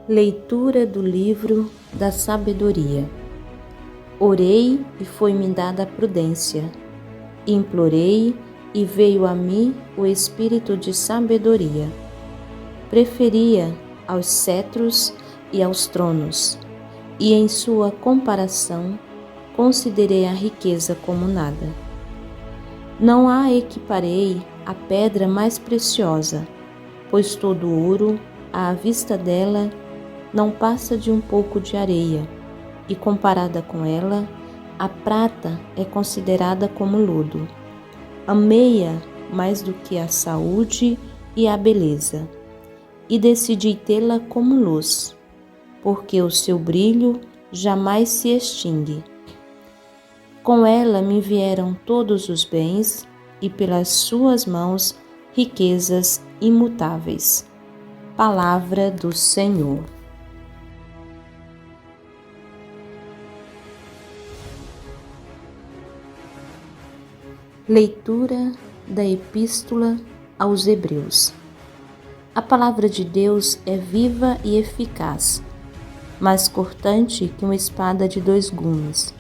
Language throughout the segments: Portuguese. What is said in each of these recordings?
Leitura do livro da sabedoria. Orei e foi-me dada a prudência. Implorei e veio a mim o espírito de sabedoria. Preferia aos cetros e aos tronos, e em sua comparação considerei a riqueza como nada. Não a equiparei à pedra mais preciosa, pois todo ouro, à vista dela, não passa de um pouco de areia, e comparada com ela, a prata é considerada como lodo. Amei-a mais do que a saúde e a beleza, e decidi tê-la como luz, porque o seu brilho jamais se extingue. Com ela me vieram todos os bens, e pelas suas mãos riquezas imutáveis. Palavra do Senhor. Leitura da Epístola aos Hebreus. A palavra de Deus é viva e eficaz, mais cortante que uma espada de 2 gumes.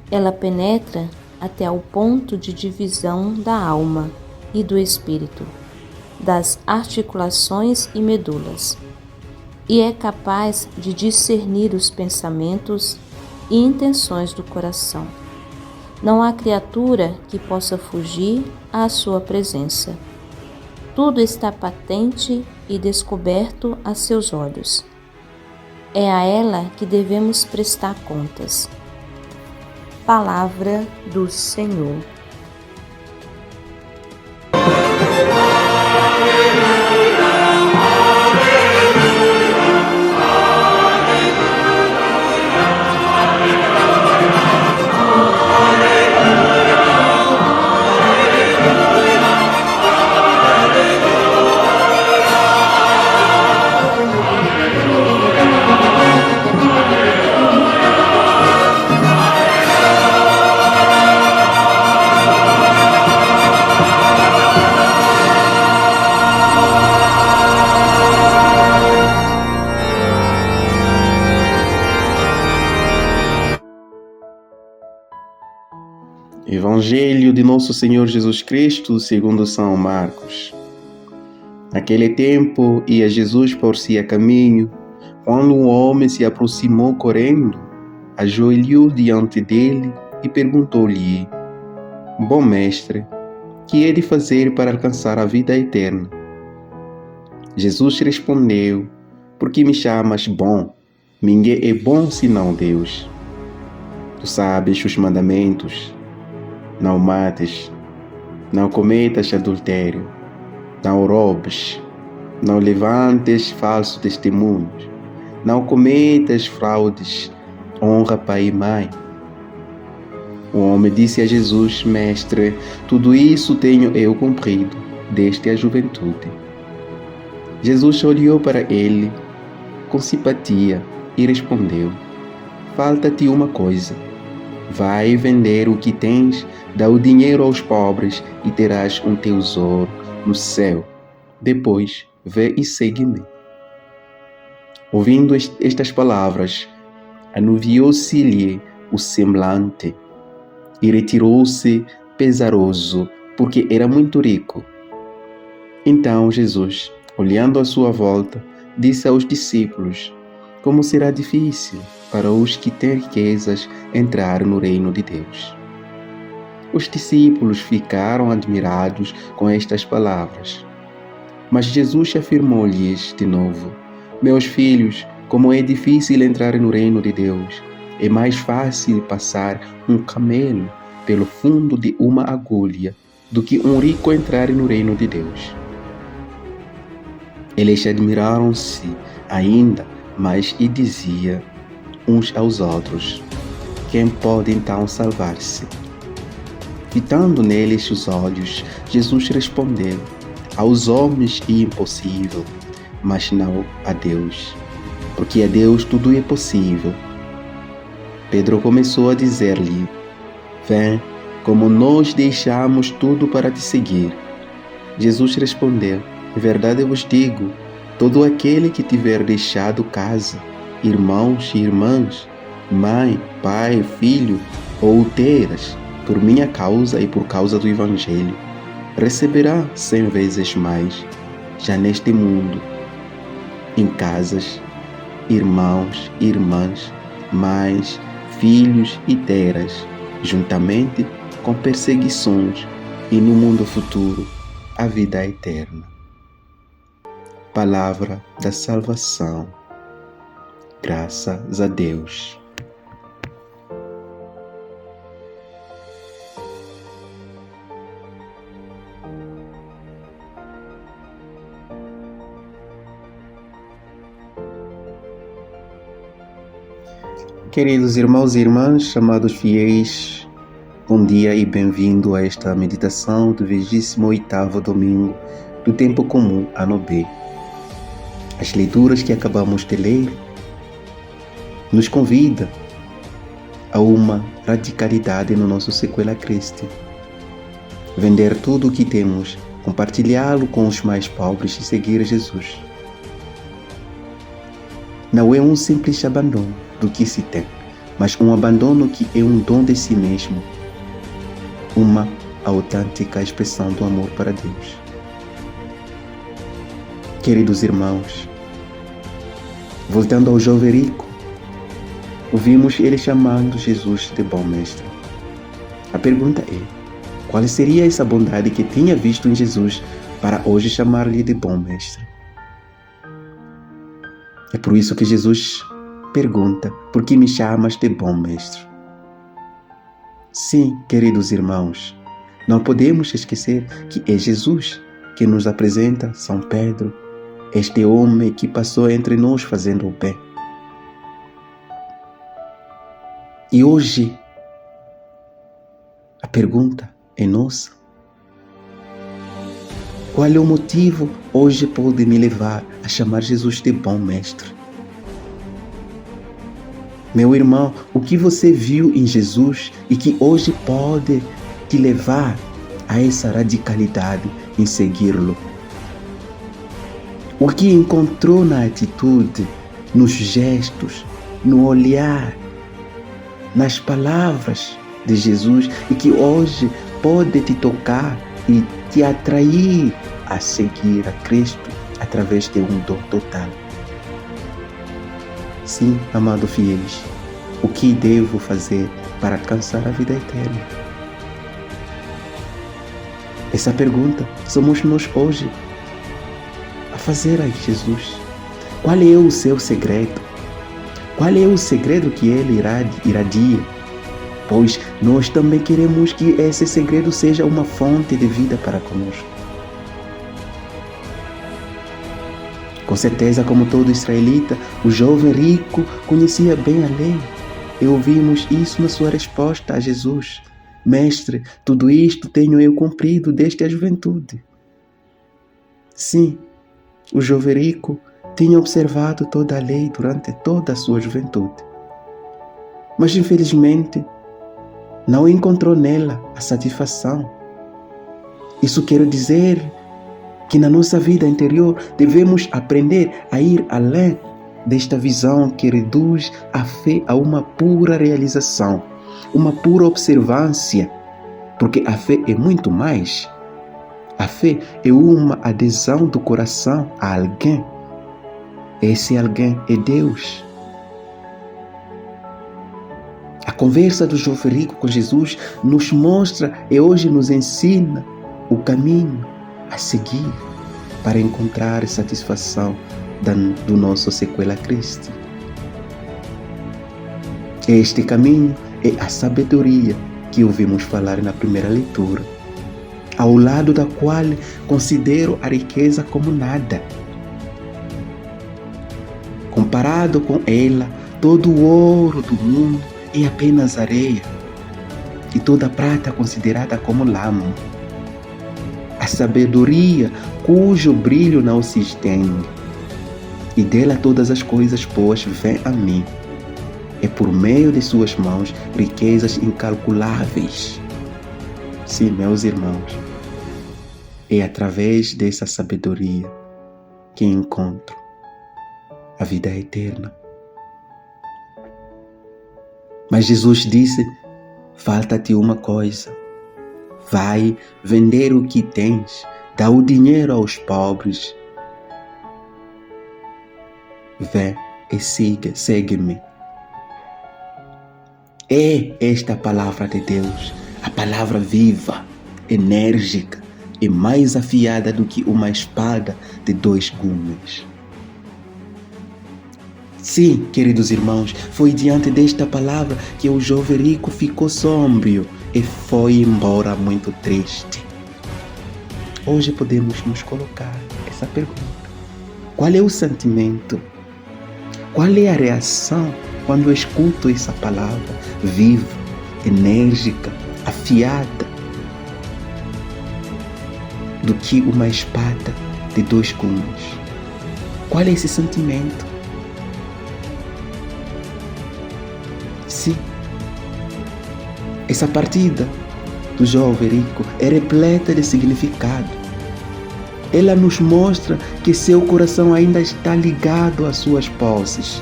Ela penetra até ao ponto de divisão da alma e do espírito, das articulações e medulas, e é capaz de discernir os pensamentos e intenções do coração. Não há criatura que possa fugir à sua presença. Tudo está patente e descoberto a seus olhos. É a ela que devemos prestar contas. Palavra do Senhor. Evangelho de Nosso Senhor Jesus Cristo segundo São Marcos. Naquele tempo ia Jesus por si a caminho, quando um homem se aproximou correndo, ajoelhou diante dele e perguntou-lhe: Bom mestre, que hei de fazer para alcançar a vida eterna? Jesus respondeu: Por que me chamas bom? Ninguém é bom senão Deus. Tu sabes os mandamentos: não mates, não cometas adultério, não roubes, não levantes falso testemunho, não cometas fraudes, honra pai e mãe. O homem disse a Jesus: Mestre, tudo isso tenho eu cumprido desde a juventude. Jesus olhou para ele com simpatia e respondeu: Falta-te uma coisa. Vai vender o que tens, dá o dinheiro aos pobres e terás um tesouro no céu. Depois, vê e segue-me. Ouvindo estas palavras, anuviou-se-lhe o semblante e retirou-se pesaroso, porque era muito rico. Então Jesus, olhando à sua volta, disse aos discípulos: Como será difícil para os que têm riquezas entrar no reino de Deus. Os discípulos ficaram admirados com estas palavras. Mas Jesus afirmou-lhes de novo: Meus filhos, como é difícil entrar no reino de Deus. É mais fácil passar um camelo pelo fundo de uma agulha do que um rico entrar no reino de Deus. Eles admiraram-se ainda mais e diziam uns aos outros: Quem pode então salvar-se? Fitando neles os olhos, Jesus respondeu: Aos homens é impossível, mas não a Deus, porque a Deus tudo é possível. Pedro começou a dizer-lhe: Vem, como nós deixamos tudo para te seguir. Jesus respondeu: Em verdade eu vos digo, todo aquele que tiver deixado casa, irmãos e irmãs, mãe, pai, filho ou terras, por minha causa e por causa do Evangelho, receberá 100 vezes mais, já neste mundo, em casas, irmãos, irmãs, mães, filhos e terras, juntamente com perseguições, e no mundo futuro, a vida eterna. Palavra da salvação. Graças a Deus. Queridos irmãos e irmãs, amados fiéis, bom dia e bem-vindo a esta meditação do 28º domingo do tempo comum, ano B. As leituras que acabamos de ler nos convida a uma radicalidade no nosso Sequela Christi. Vender tudo o que temos, compartilhá-lo com os mais pobres e seguir Jesus. Não é um simples abandono do que se tem, mas um abandono que é um dom de si mesmo, uma autêntica expressão do amor para Deus. Queridos irmãos, voltando ao jovem rico, ouvimos ele chamando Jesus de bom mestre. A pergunta é, qual seria essa bondade que tinha visto em Jesus para hoje chamar-lhe de bom mestre? É por isso que Jesus pergunta, por que me chamas de bom mestre? Sim, queridos irmãos, não podemos esquecer que é Jesus que nos apresenta São Pedro, este homem que passou entre nós fazendo o bem. E hoje, a pergunta é nossa. Qual é o motivo hoje pode me levar a chamar Jesus de bom mestre? Meu irmão, o que você viu em Jesus e que hoje pode te levar a essa radicalidade em segui-lo? O que encontrou na atitude, nos gestos, no olhar, nas palavras de Jesus e que hoje pode te tocar e te atrair a seguir a Cristo através de um dom total? Sim, amado fiéis, o que devo fazer para alcançar a vida eterna? Essa pergunta somos nós hoje a fazer a Jesus. Qual é o seu segredo? Qual é o segredo que ele irradia? Pois nós também queremos que esse segredo seja uma fonte de vida para conosco. Com certeza, como todo israelita, o jovem rico conhecia bem a lei. E ouvimos isso na sua resposta a Jesus. Mestre, tudo isto tenho eu cumprido desde a juventude. Sim, o jovem rico tinha observado toda a lei durante toda a sua juventude. Mas, infelizmente, não encontrou nela a satisfação. Isso quer dizer que na nossa vida interior devemos aprender a ir além desta visão que reduz a fé a uma pura realização, uma pura observância, porque a fé é muito mais. A fé é uma adesão do coração a alguém. Esse alguém é Deus. A conversa do jovem rico com Jesus nos mostra e hoje nos ensina o caminho a seguir para encontrar satisfação do nosso Sequela Christi. Este caminho é a sabedoria que ouvimos falar na primeira leitura, ao lado da qual considero a riqueza como nada. Comparado com ela, todo o ouro do mundo é apenas areia, e toda a prata considerada como lama. A sabedoria cujo brilho não se estende, e dela todas as coisas boas vêm a mim. É por meio de suas mãos riquezas incalculáveis. Sim, meus irmãos, é através dessa sabedoria que encontro a vida eterna. Mas Jesus disse: falta-te uma coisa. Vai vender o que tens, dá o dinheiro aos pobres. Vem e segue-me. É esta a palavra de Deus, a palavra viva, enérgica e mais afiada do que uma espada de 2 gumes. Sim, queridos irmãos, foi diante desta palavra que o jovem rico ficou sombrio e foi embora muito triste. Hoje podemos nos colocar essa pergunta: qual é o sentimento? Qual é a reação quando eu escuto essa palavra viva, enérgica, afiada, do que uma espada de 2 gumes? Qual é esse sentimento? Sim, essa partida do jovem rico é repleta de significado. Ela nos mostra que seu coração ainda está ligado às suas posses.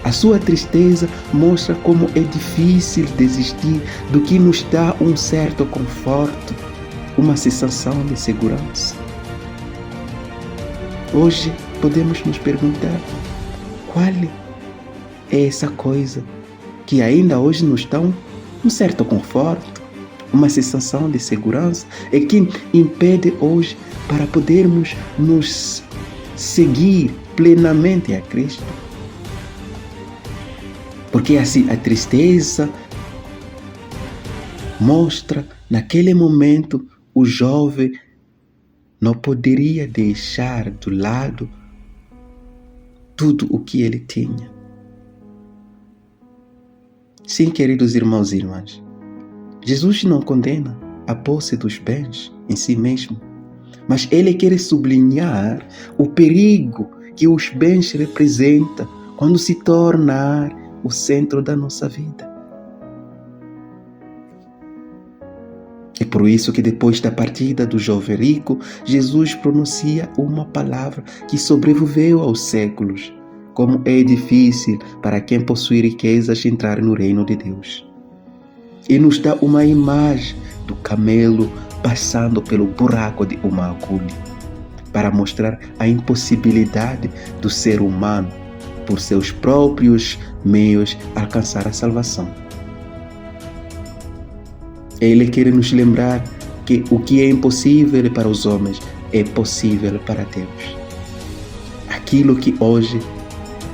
A sua tristeza mostra como é difícil desistir do que nos dá um certo conforto, uma sensação de segurança. Hoje podemos nos perguntar: qual é essa coisa que ainda hoje nos dá um certo conforto, uma sensação de segurança, e que impede hoje para podermos nos seguir plenamente a Cristo? Porque assim a tristeza mostra, naquele momento, o jovem não poderia deixar de lado tudo o que ele tinha. Sim, queridos irmãos e irmãs, Jesus não condena a posse dos bens em si mesmo, mas ele quer sublinhar o perigo que os bens representam quando se tornar o centro da nossa vida. É por isso que depois da partida do jovem rico, Jesus pronuncia uma palavra que sobreviveu aos séculos: como é difícil para quem possui riquezas entrar no reino de Deus. E nos dá uma imagem do camelo passando pelo buraco de uma agulha, para mostrar a impossibilidade do ser humano, por seus próprios meios, alcançar a salvação. Ele quer nos lembrar que o que é impossível para os homens é possível para Deus. Aquilo que hoje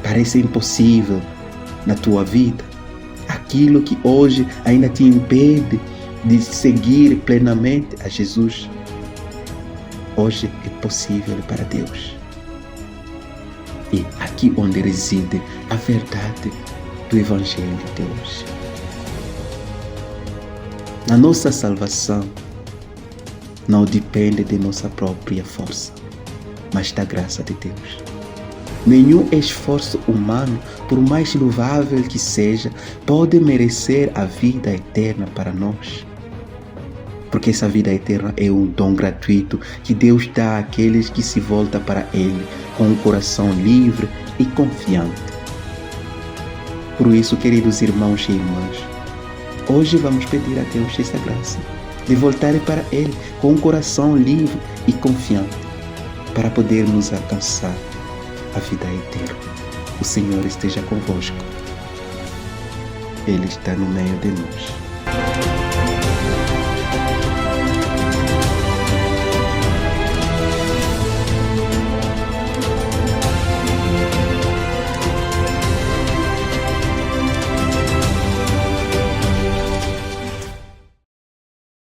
parece impossível na tua vida, aquilo que hoje ainda te impede de seguir plenamente a Jesus, hoje é possível para Deus. E aqui onde reside a verdade do Evangelho de Deus. A nossa salvação não depende de nossa própria força, mas da graça de Deus. Nenhum esforço humano, por mais louvável que seja, pode merecer a vida eterna para nós. Porque essa vida eterna é um dom gratuito que Deus dá àqueles que se voltam para Ele com um coração livre e confiante. Por isso, queridos irmãos e irmãs, hoje vamos pedir a Deus essa graça de voltar para Ele com um coração livre e confiante, para podermos alcançar a vida eterna. O Senhor esteja convosco. Ele está no meio de nós.